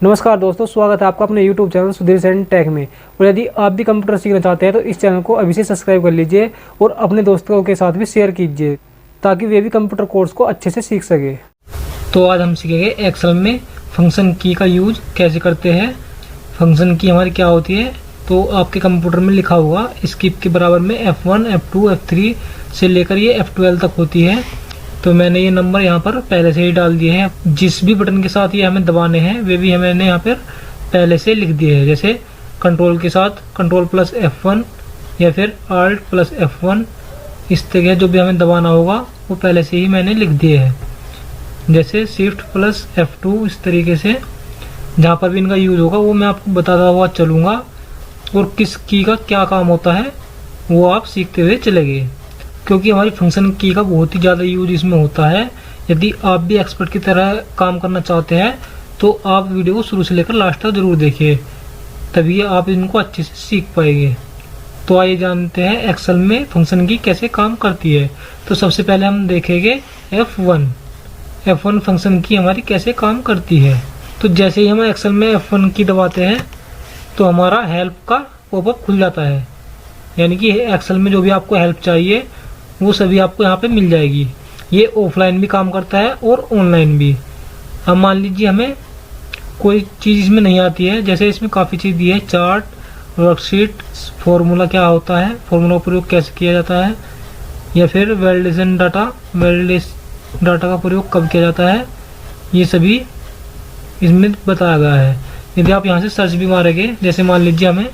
नमस्कार दोस्तों, स्वागत है आपका अपने YouTube channel Sudhir Sain tech में। और यदि आप भी कंप्यूटर सीखना चाहते हैं तो इस चैनल को अभी से सब्सक्राइब कर लीजिए और अपने दोस्तों के साथ भी शेयर कीजिए ताकि वे भी कंप्यूटर कोर्स को अच्छे से सीख सके। तो आज हम सीखेंगे एक्सेल में फंक्शन की का यूज कैसे करते हैं। फंक्शन की हमारी क्या होती है, तो आपके कंप्यूटर में लिखा हुआ स्किप के बराबर में F1, F2, F3 से लेकर ये F12 तक होती है। तो मैंने ये नंबर यहाँ पर पहले से ही डाल दिए हैं। जिस भी बटन के साथ ये हमें दबाने हैं वे भी मैंने यहाँ पर पहले से लिख दिए हैं। जैसे कंट्रोल के साथ कंट्रोल प्लस F1 या फिर Alt प्लस F1, इस तरह जो भी हमें दबाना होगा वो पहले से ही मैंने लिख दिए हैं। जैसे शिफ्ट प्लस F2, इस तरीके से जहाँ पर भी इनका यूज होगा वो मैं आपको बताता हुआ चलूँगा और किस की का क्या काम होता है वो आप सीखते हुए चलेंगे, क्योंकि हमारी फंक्शन की का बहुत ही ज़्यादा यूज इसमें होता है। यदि आप भी एक्सपर्ट की तरह काम करना चाहते हैं तो आप वीडियो को शुरू से लेकर लास्ट तक जरूर देखिए, तभी आप इनको अच्छे से सीख पाएंगे। तो आइए जानते हैं एक्सेल में फंक्शन की कैसे काम करती है। तो सबसे पहले हम देखेंगे F1 फंक्शन की हमारी कैसे काम करती है। तो जैसे ही हम एक्सेल में F1 की दबाते हैं तो हमारा हेल्प का पॉपअप खुल जाता है, यानी कि एक्सेल में जो भी आपको हेल्प चाहिए वो सभी आपको यहाँ पे मिल जाएगी। ये ऑफलाइन भी काम करता है और ऑनलाइन भी। अब मान लीजिए हमें कोई चीज़ इसमें नहीं आती है, जैसे इसमें काफ़ी चीज़ दी है, चार्ट, वर्कशीट, फॉर्मूला क्या होता है, फॉर्मूला का प्रयोग कैसे किया जाता है, या फिर वैलिडेशन डाटा का प्रयोग कब किया जाता है, ये सभी इसमें बताया गया है। यदि आप यहाँ से सर्च भी मारेंगे, जैसे मान लीजिए हमें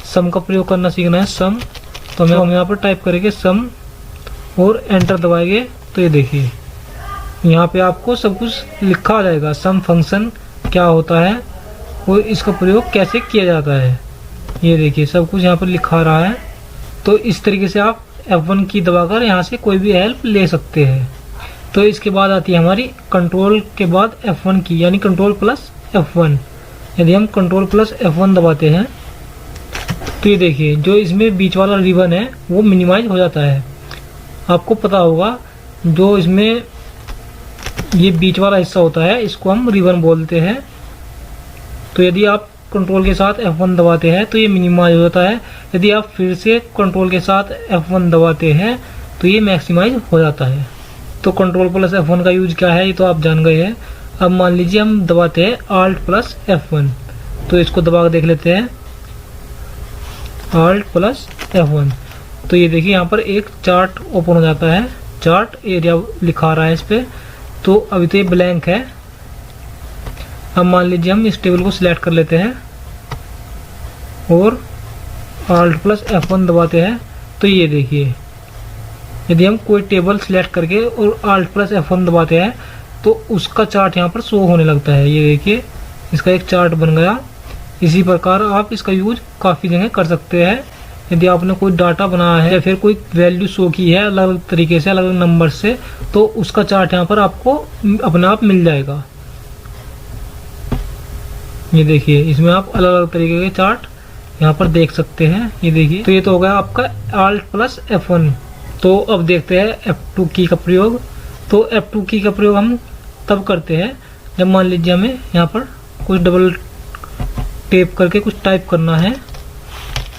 सम का प्रयोग करना सीखना है, सम, तो हम यहाँ पर टाइप करेंगे सम और एंटर दबाएंगे तो ये देखिए यहाँ पे आपको सब कुछ लिखा आ जाएगा। सम फंक्शन क्या होता है और इसका प्रयोग कैसे किया जाता है, ये देखिए सब कुछ यहाँ पर लिखा रहा है। तो इस तरीके से आप F1 की दबाकर यहाँ से कोई भी हेल्प ले सकते हैं। तो इसके बाद आती है हमारी कंट्रोल के बाद F1 की, यानी कंट्रोल प्लस F1। यदि हम कंट्रोल प्लस F1 दबाते हैं तो ये देखिए जो इसमें बीच वाला रिबन है वो मिनिमाइज हो जाता है। आपको पता होगा जो इसमें ये बीच वाला हिस्सा होता है इसको हम रिबन बोलते हैं। तो यदि आप कंट्रोल के साथ F1 दबाते हैं तो ये मिनिमाइज हो जाता है। यदि आप फिर से कंट्रोल के साथ F1 दबाते हैं तो ये मैक्सिमाइज हो जाता है। तो कंट्रोल प्लस F1 का यूज क्या है ये तो आप जान गए हैं। अब मान लीजिए हम दबाते हैं Alt प्लस F1, तो इसको दबा कर देख लेते हैं, Alt प्लस F1। तो ये देखिए यहाँ पर एक चार्ट ओपन हो जाता है, चार्ट एरिया लिखा रहा है इस पे। तो अभी तो ये ब्लैंक है। अब मान लीजिए हम इस टेबल को सिलेक्ट कर लेते हैं और Alt प्लस F1 दबाते हैं तो ये देखिए यदि हम कोई टेबल सिलेक्ट करके और Alt प्लस F1 दबाते हैं तो उसका चार्ट यहाँ पर शो होने लगता है। ये देखिए इसका एक चार्ट बन गया। इसी प्रकार आप इसका यूज काफ़ी जगह कर सकते हैं। यदि आपने कोई डाटा बनाया है या फिर कोई वैल्यू शो की है अलग अलग तरीके से, अलग अलग नंबर से, तो उसका चार्ट यहाँ पर आपको अपने आप मिल जाएगा। ये देखिए इसमें आप अलग अलग तरीके के चार्ट यहाँ पर देख सकते हैं। ये देखिए तो ये तो हो गया आपका Alt प्लस F1। तो अब देखते हैं F2 की का प्रयोग। तो F2 की का प्रयोग हम तब करते हैं जब मान लीजिए हमें यहाँ पर कुछ डबल टेप करके कुछ टाइप करना है,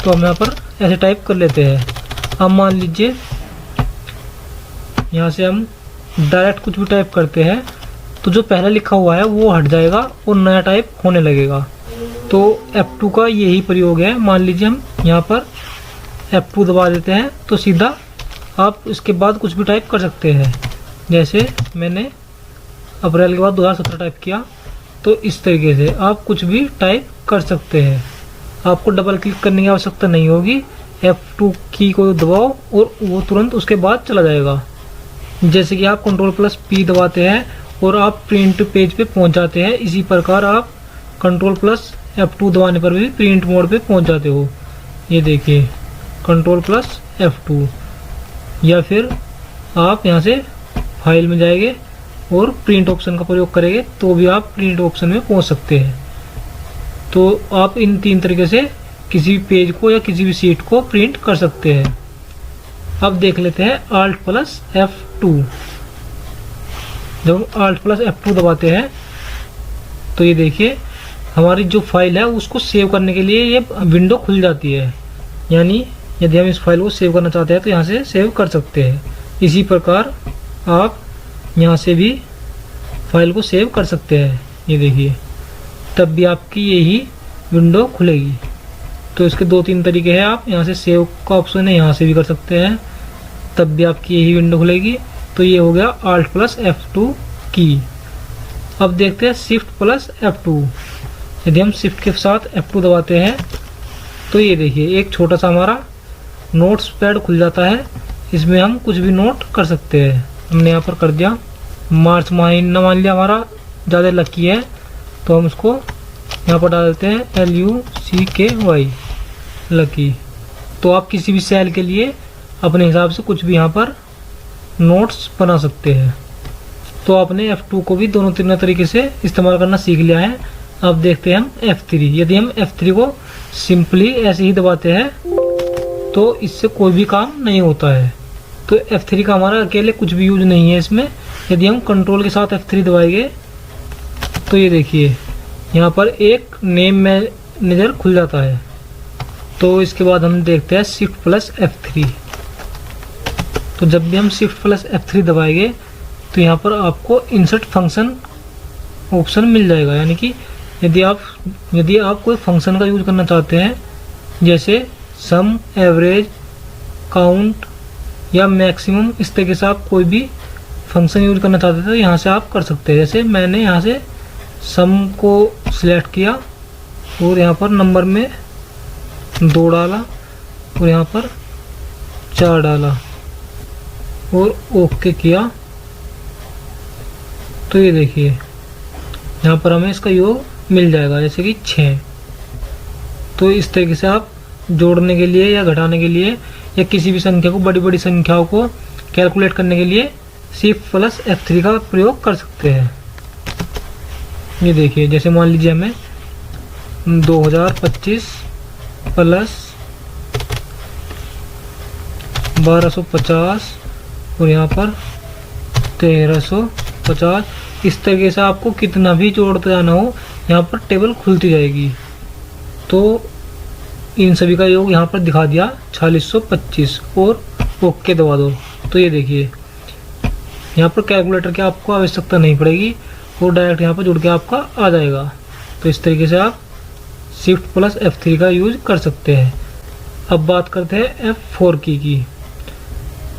तो हम यहाँ पर ऐसे टाइप कर लेते हैं। अब मान लीजिए यहाँ से हम डायरेक्ट कुछ भी टाइप करते हैं तो जो पहले लिखा हुआ है वो हट जाएगा और नया टाइप होने लगेगा। तो F2 का यही प्रयोग है। मान लीजिए हम यहाँ पर F2 दबा देते हैं तो सीधा आप इसके बाद कुछ भी टाइप कर सकते हैं। जैसे मैंने अप्रैल के बाद 2017 टाइप किया, तो इस तरीके से आप कुछ भी टाइप कर सकते हैं। आपको डबल क्लिक करने की आवश्यकता नहीं होगी। F2 की को दबाओ और वो तुरंत उसके बाद चला जाएगा। जैसे कि आप कंट्रोल प्लस P दबाते हैं और आप प्रिंट पेज पे पहुंच जाते हैं, इसी प्रकार आप कंट्रोल प्लस F2 दबाने पर भी प्रिंट मोड पे पहुंच जाते हो। ये देखिए कंट्रोल प्लस F2, या फिर आप यहाँ से फाइल में जाएंगे और प्रिंट ऑप्शन का प्रयोग करेंगे तो भी आप प्रिंट ऑप्शन में पहुंच सकते हैं। तो आप इन तीन तरीके से किसी भी पेज को या किसी भी शीट को प्रिंट कर सकते हैं। अब देख लेते हैं Alt प्लस F2। जब हम Alt प्लस F2 दबाते हैं तो ये देखिए हमारी जो फाइल है उसको सेव करने के लिए ये विंडो खुल जाती है। यानी यदि हम इस फाइल को सेव करना चाहते हैं तो यहाँ से सेव कर सकते हैं। इसी प्रकार आप यहाँ से भी फाइल को सेव कर सकते हैं। ये देखिए, तब भी आपकी यही विंडो खुलेगी। तो इसके 2-3 तरीके हैं। आप यहाँ से सेव का ऑप्शन है, यहाँ से भी कर सकते हैं, तब भी आपकी यही विंडो खुलेगी। तो ये हो गया Alt+F2 की। अब देखते हैं Shift+F2। यदि हम शिफ्ट के साथ F2 दबाते हैं तो ये देखिए एक छोटा सा हमारा नोट्स पैड खुल जाता है। इसमें हम कुछ भी नोट कर सकते हैं। हमने यहाँ पर कर दिया। मार्च महीना मान लिया हमारा ज़्यादा लकी है तो हम उसको यहाँ पर डाल देते हैं LUCKY लकी। तो आप किसी भी सेल के लिए अपने हिसाब से कुछ भी यहाँ पर नोट्स बना सकते हैं। तो आपने F2 को भी दोनों तरीके से इस्तेमाल करना सीख लिया है। अब देखते हैं हम F3। यदि हम F3 को सिंपली ऐसे ही दबाते हैं तो इससे कोई भी काम नहीं होता है। तो F3 का हमारा अकेले कुछ भी यूज नहीं है इसमें। यदि हम कंट्रोल के साथ F3 दबाएंगे तो ये देखिए यहाँ पर एक नेम मैनेजर खुल जाता है। तो इसके बाद हम देखते हैं Shift+F3। तो जब भी हम Shift+F3 दबाएंगे तो यहाँ पर आपको इंसर्ट फंक्शन ऑप्शन मिल जाएगा। यानी कि यदि आप कोई फंक्शन का यूज करना चाहते हैं, जैसे सम, एवरेज, काउंट या मैक्सिमम, इस तरीके से आप कोई भी फंक्शन यूज करना चाहते हैं तो यहाँ से आप कर सकते हैं। जैसे मैंने यहाँ से सम को सिलेक्ट किया और यहाँ पर नंबर में 2 डाला और यहाँ पर 4 डाला और ओके किया। तो ये देखिए यहाँ पर हमें इसका योग मिल जाएगा, जैसे कि 6। तो इस तरीके से आप जोड़ने के लिए या घटाने के लिए या किसी भी संख्या को, बड़ी संख्याओं को कैलकुलेट करने के लिए Shift+F3 का प्रयोग कर सकते हैं। ये देखिए, जैसे मान लीजिए हमें 2025 प्लस 1250 और यहाँ पर 1350, इस तरीके से आपको कितना भी जोड़ते जाना हो यहाँ पर टेबल खुलती जाएगी। तो इन सभी का योग यहाँ पर दिखा दिया 4625 और ओके दबा दो। तो ये देखिए यहाँ पर कैलकुलेटर की आपको आवश्यकता नहीं पड़ेगी और डायरेक्ट यहाँ पर जुड़ के आपका आ जाएगा। तो इस तरीके से आप Shift+F3 का यूज कर सकते हैं। अब बात करते हैं F4 की।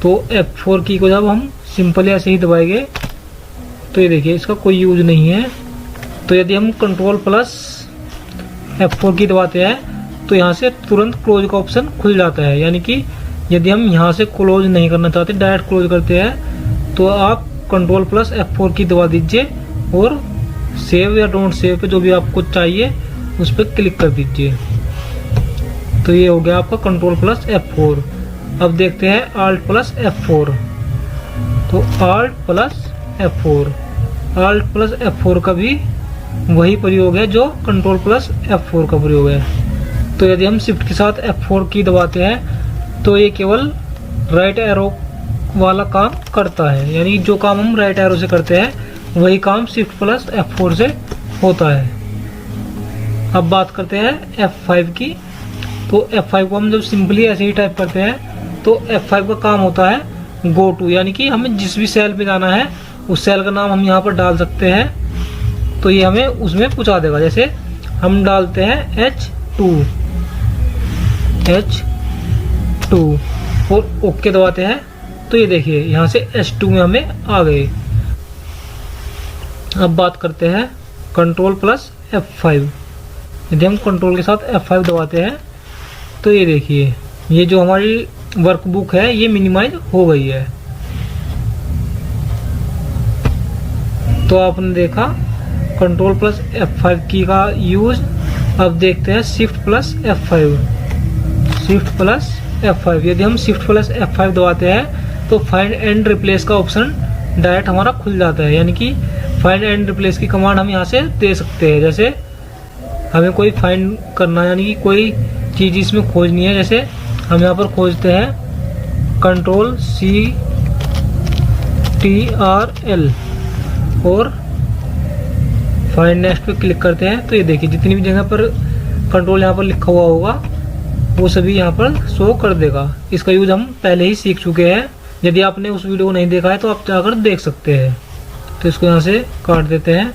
तो F4 की को जब हम सिंपली ऐसे ही दबाएंगे तो ये देखिए इसका कोई यूज नहीं है। तो यदि हम Ctrl+F4 की दबाते हैं तो यहाँ से तुरंत क्लोज का ऑप्शन खुल जाता है। यानी कि यदि हम यहाँ से क्लोज नहीं करना चाहते, डायरेक्ट क्लोज करते हैं, तो आप Ctrl+F4 की दबा दीजिए और सेव या डोंट सेव पे जो भी आपको चाहिए उस पर क्लिक कर दीजिए। तो ये हो गया आपका Ctrl+F4। अब देखते हैं Alt+F4। तो Alt+F4 का भी वही प्रयोग है जो Ctrl+F4 का प्रयोग है। तो यदि हम शिफ्ट के साथ F4 की दबाते हैं तो ये केवल राइट एरो वाला काम करता है। यानी जो काम हम राइट एरो से करते हैं वही काम Shift+F4 से होता है। अब बात करते हैं F5 की। तो F5 को हम जब सिंपली ऐसे ही टाइप करते हैं तो F5 का काम होता है गो टू। यानी कि हमें जिस भी सेल पे जाना है उस सेल का नाम हम यहाँ पर डाल सकते हैं तो ये हमें उसमें पहुँचा देगा। जैसे हम डालते हैं H2 और ओके दबाते हैं तो ये देखिए यहाँ से H2 में हमें आ गए। अब बात करते हैं Ctrl+F5। यदि हम कंट्रोल के साथ F5 दबाते हैं तो ये देखिए ये जो हमारी वर्कबुक है ये मिनिमाइज हो गई है। तो आपने देखा Ctrl+F5 की का यूज। अब देखते हैं Shift+F5। यदि हम Shift+F5 दबाते हैं तो फाइंड एंड रिप्लेस का ऑप्शन डायरेक्ट हमारा खुल जाता है। यानी कि फाइंड एंड रिप्लेस की कमांड हम यहाँ से दे सकते हैं। जैसे हमें कोई फाइंड करना, यानी कि कोई चीज़ इसमें खोजनी है। जैसे हम यहाँ पर खोजते हैं Ctrl और फाइंड नेक्स्ट पे क्लिक करते हैं तो ये देखिए जितनी भी जगह पर कंट्रोल यहाँ पर लिखा हुआ होगा वो सभी यहाँ पर शो कर देगा। इसका यूज हम पहले ही सीख चुके हैं। यदि आपने उस वीडियो को नहीं देखा है तो आप जाकर देख सकते हैं। तो इसको यहाँ से काट देते हैं।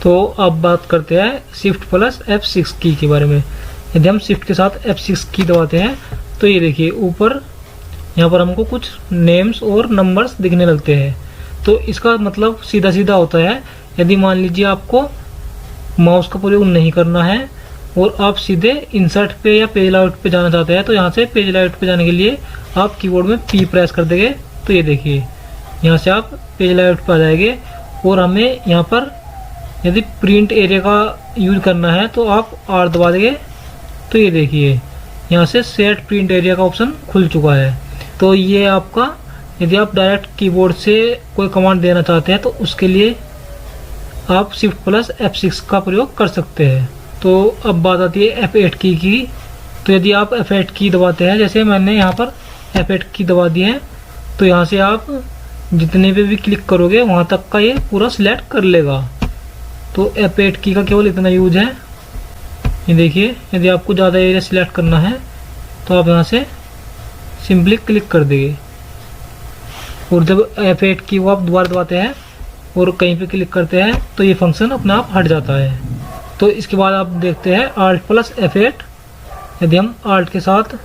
तो अब बात करते हैं शिफ्ट प्लस F6 की के बारे में। यदि हम शिफ्ट के साथ F6 की दबाते हैं तो ये देखिए ऊपर यहाँ पर हमको कुछ नेम्स और नंबर्स दिखने लगते हैं। तो इसका मतलब सीधा सीधा होता है, यदि मान लीजिए आपको माउस का प्रयोग नहीं करना है और आप सीधे इंसर्ट पे या पेज लाउट पे जाना चाहते हैं तो यहाँ से पेज लाउट पे जाने के लिए आप कीबोर्ड में P प्रेस कर देंगे। तो ये देखिए यहाँ से आप पेज लाउट पे आ जाएंगे। और हमें यहाँ पर यदि प्रिंट एरिया का यूज करना है तो आप R दबा देंगे। तो ये देखिए यहाँ से सेट प्रिंट एरिया का ऑप्शन खुल चुका है। तो ये आपका, यदि आप डायरेक्ट कीबोर्ड से कोई कमांड देना चाहते हैं तो उसके लिए आप शिफ्ट प्लस F6 का प्रयोग कर सकते हैं। तो अब बात आती है F8 की। तो यदि आप F8 की दबाते हैं, जैसे मैंने यहाँ पर F8 की दबा दी है, तो यहाँ से आप जितने पे भी क्लिक करोगे वहाँ तक का ये पूरा सिलेक्ट कर लेगा। तो F8 की का केवल इतना यूज है। ये देखिए यदि आपको ज़्यादा एरिया सिलेक्ट करना है तो आप यहाँ से सिंपली क्लिक कर देंगे और जब F8 की वो आप दोबारा दबाते हैं और कहीं पे क्लिक करते हैं तो ये फंक्शन अपने आप हट जाता है। तो इसके बाद आप देखते हैं Alt प्लस F8। यदि हम Alt के साथ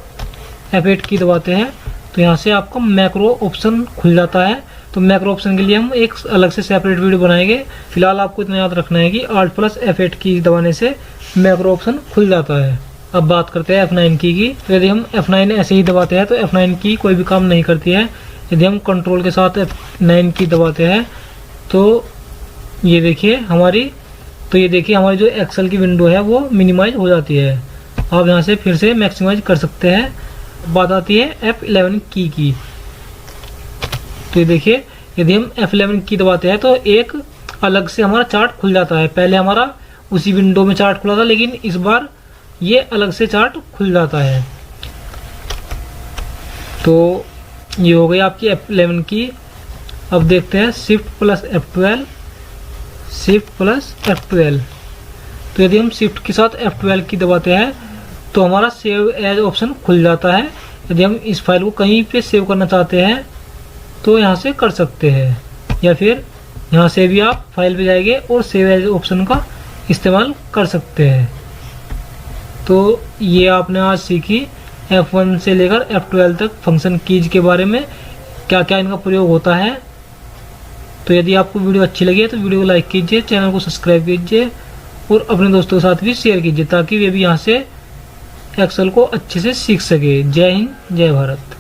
F8 की दबाते हैं तो यहाँ से आपका मैक्रो ऑप्शन खुल जाता है। तो मैक्रो ऑप्शन के लिए हम एक अलग से सेपरेट वीडियो बनाएंगे। फिलहाल आपको इतना याद रखना है कि Alt प्लस F8 की दबाने से मैक्रो ऑप्शन खुल जाता है। अब बात करते हैं F9 की। तो यदि हम F9 ऐसे ही दबाते हैं तो F9 की कोई भी काम नहीं करती है। यदि हम कंट्रोल के साथ F9 की दबाते हैं तो ये देखिए हमारी जो एक्सेल की विंडो है वो मिनिमाइज हो जाती है। आप यहाँ से फिर से मैक्सिमाइज कर सकते हैं। बात आती है F11 की। तो ये देखिए यदि हम F11 की दबाते हैं तो एक अलग से हमारा चार्ट खुल जाता है। पहले हमारा उसी विंडो में चार्ट खुला था, लेकिन इस बार ये अलग से चार्ट खुल जाता है। तो ये हो गई आपकी F11 की। अब देखते हैं शिफ्ट प्लस F12। तो यदि हम शिफ्ट के साथ F12 की दबाते हैं तो हमारा सेव एज ऑप्शन खुल जाता है। यदि हम इस फाइल को कहीं पे सेव करना चाहते हैं तो यहाँ से कर सकते हैं, या फिर यहाँ से भी आप फाइल पे जाएंगे और सेव एज ऑप्शन का इस्तेमाल कर सकते हैं। तो ये आपने आज सीखी F1 से लेकर F12 तक फंक्शन कीज के बारे में, क्या क्या इनका प्रयोग होता है। तो यदि आपको वीडियो अच्छी लगी है तो वीडियो को लाइक कीजिए, चैनल को सब्सक्राइब कीजिए और अपने दोस्तों के साथ भी शेयर कीजिए ताकि वे भी यहाँ से एक्सेल को अच्छे से सीख सके। जय हिंद, जय भारत।